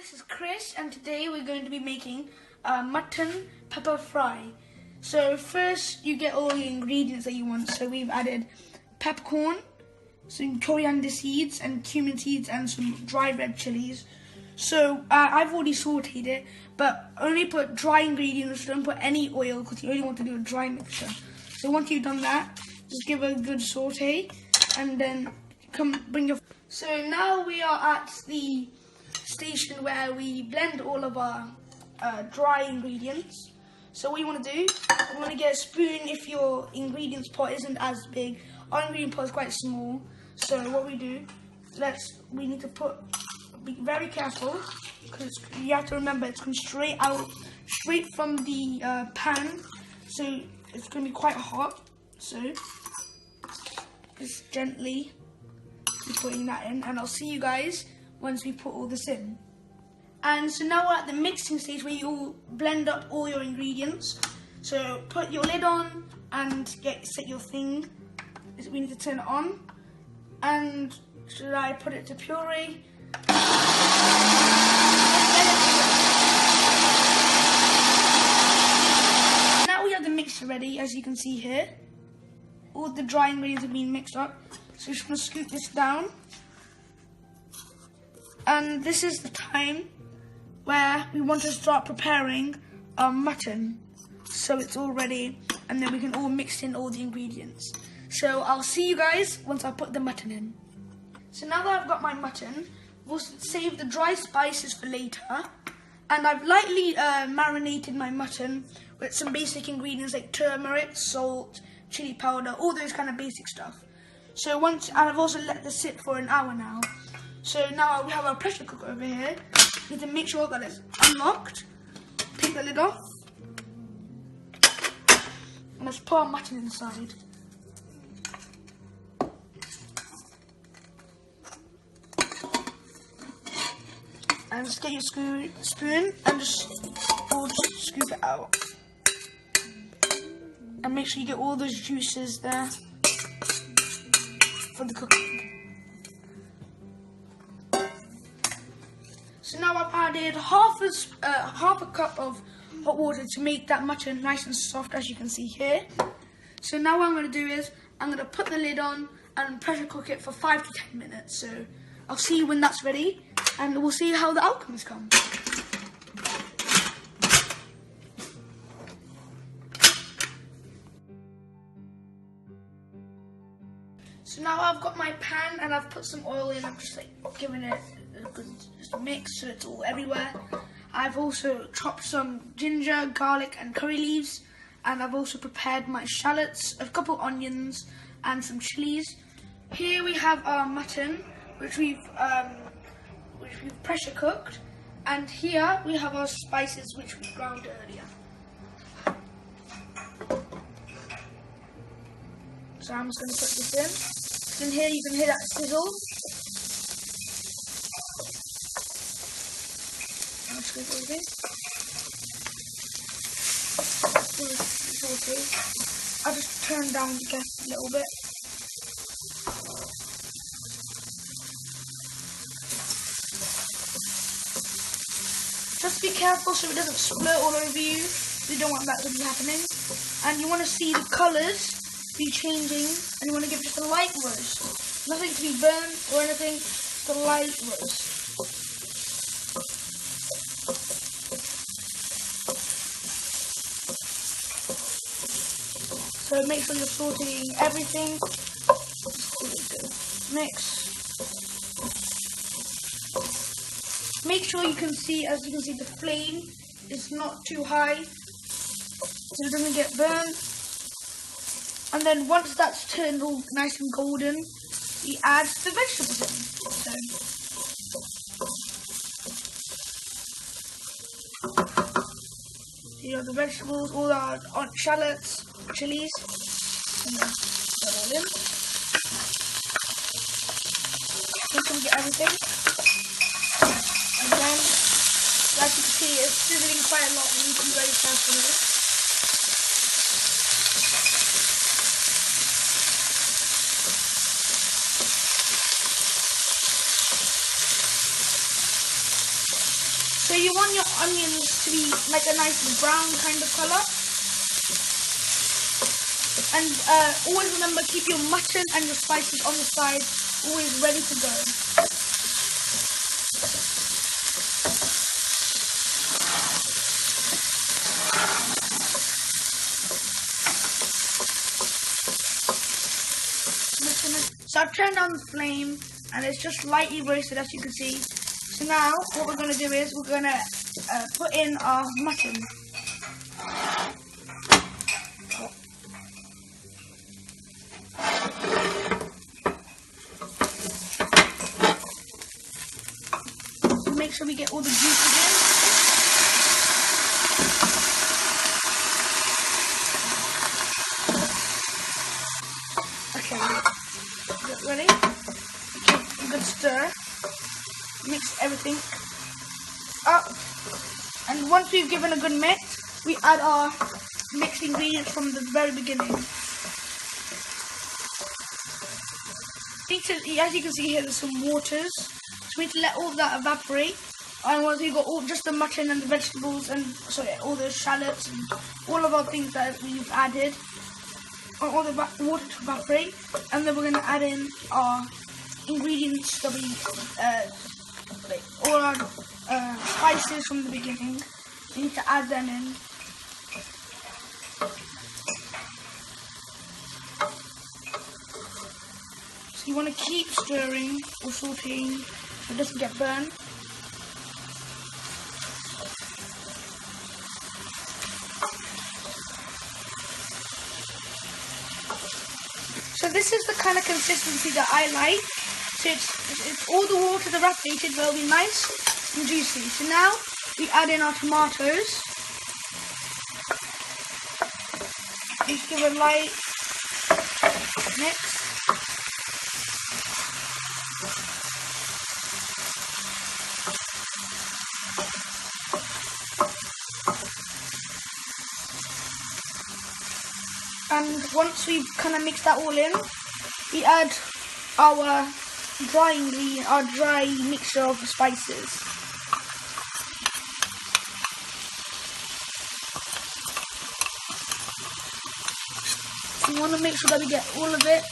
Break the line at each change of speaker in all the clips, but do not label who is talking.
this is Krish, and today we're going to be making a mutton pepper fry. So first you get all the ingredients that you want. So we've added peppercorn, some coriander seeds and cumin seeds and some dry red chilies. So I've already sauteed it, but only put dry ingredients, don't put any oil because you only want to do a dry mixture. So once you've done that, just give it a good saute and then bring your... So now we are at the station where we blend all of our dry ingredients. So what you want to do, you want to get a spoon if your ingredients pot isn't as big. Our ingredient pot is quite small. So what we do, we need to be very careful because you have to remember it's going straight from the pan. So it's going to be quite hot. So just gently be putting that in, and I'll see you guys once we put all this in. And so now we're at the mixing stage where you blend up all your ingredients. So put your lid on and set your thing. We need to turn it on. And should I put it to puree? Now we have the mixture ready, as you can see here. All the dry ingredients have been mixed up. So we're just going to scoop this down. And this is the time where we want to start preparing our mutton. So it's all ready, and then we can all mix in all the ingredients. So I'll see you guys once I put the mutton in. So now that I've got my mutton, we'll save the dry spices for later. And I've lightly marinated my mutton with some basic ingredients like turmeric, salt, chili powder, all those kind of basic stuff. So I've also let this sit for an hour now. So now we have our pressure cooker over here. We need to make sure that it's unlocked. Take the lid off. And let's put our mutton inside. And just get your spoon and just scoop it out. And make sure you get all those juices there for the cooking. So now I've added half a cup of hot water to make that mutton nice and soft, as you can see here. So now what I'm going to do is I'm going to put the lid on and pressure cook it for 5 to 10 minutes. So I'll see you when that's ready, and we'll see how the outcomes come. So now I've got my pan and I've put some oil in. I'm just giving it a good mix so it's all everywhere. I've also chopped some ginger, garlic and curry leaves, and I've also prepared my shallots, a couple onions and some chilies. Here we have our mutton, which we've pressure cooked, and here we have our spices which we ground earlier. So I'm just going to put this in. In here you can hear that sizzle. I'll just go for this. I'll just turn down the gas a little bit. Just be careful so it doesn't splurt all over you. We don't want that to be happening. And you want to see the colours be changing, and you want to give it just a light roast. Nothing to be burnt or anything, just a light roast. So make sure you're sauteing everything. Mix. Make sure you can see, as you can see, the flame is not too high, so it doesn't get burnt. And then once that's turned all nice and golden, we add the vegetables in. So here are the vegetables, all our shallots, chilies, and then put that all in. Make sure we get everything. And then, as you can see, it's sizzling quite a lot. We need to be very careful with it. So you want your onions to be like a nice brown kind of colour. And always remember, keep your mutton and your spices on the side, always ready to go. So I've turned down the flame and it's just lightly roasted, as you can see. So now what we're going to do is we're going to put in our mutton. Make sure we get all the juices in. Okay, get ready. Give a good stir. Mix everything up. And once we've given a good mix, we add our mixed ingredients from the very beginning. As you can see here, there's some waters. So we need to let all of that evaporate. And once we've got just the mutton and the vegetables and all the shallots and all of our things that we've added, all the water to evaporate, and then we're going to add in our ingredients that we, like all our spices from the beginning. We need to add them in. So you want to keep stirring or sauteing so it doesn't get burned. So this is the kind of consistency that I like. So it's all the water evaporated, but it'll be nice and juicy. So now we add in our tomatoes. Just give a light mix. And once we've kind of mixed that all in, we add our dry mixture of spices. So we want to make sure that we get all of it.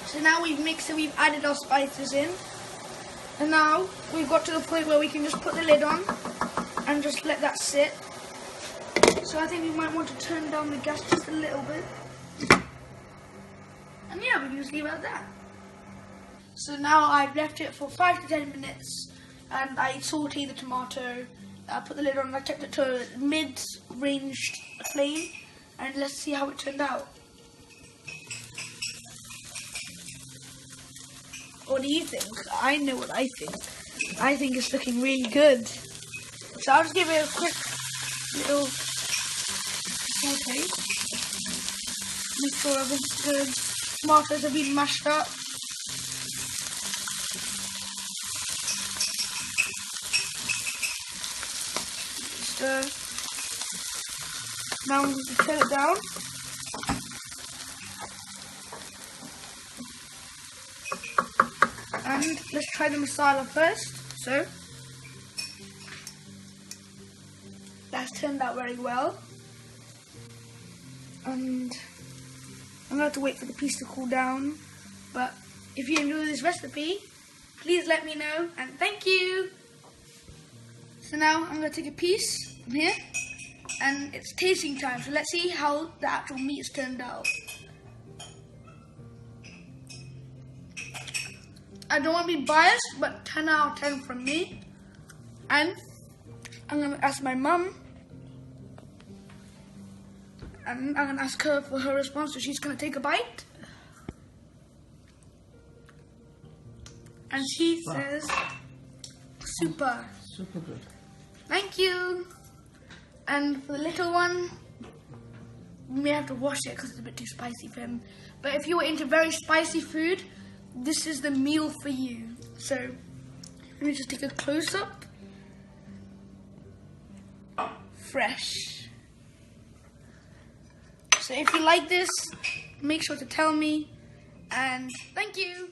So now we've mixed it, we've added our spices in. And now we've got to the point where we can just put the lid on and just let that sit. So I think we might want to turn down the gas just a little bit. And yeah, we can just leave it at that. So now I've left it for 5 to 10 minutes and I sauteed the tomato. I put the lid on, I kept it to a mid-range flame, and let's see how it turned out. What do you think? I know what I think. I think it's looking really good. So I'll just give it a quick little saute. Make sure everything's good. Tomatoes have been mashed up. Stir. Now I'm going to turn it down. And let's try the masala first. So that's turned out very well. And I'm going to have to wait for the piece to cool down. But if you enjoy this recipe, please let me know, and thank you. So now I'm going to take a piece from here, and it's tasting time. So let's see how the actual meat has turned out. I don't want to be biased, but 10 out of 10 from me. And I'm going to ask my mum. And I'm going to ask her for her response, so she's going to take a bite. And she says, super.
Super good.
Thank you. And for the little one, we may have to wash it because it's a bit too spicy for him. But if you were into very spicy food, this is the meal for you. So let me just take a close up. Fresh. So if you like this, make sure to tell me, and thank you.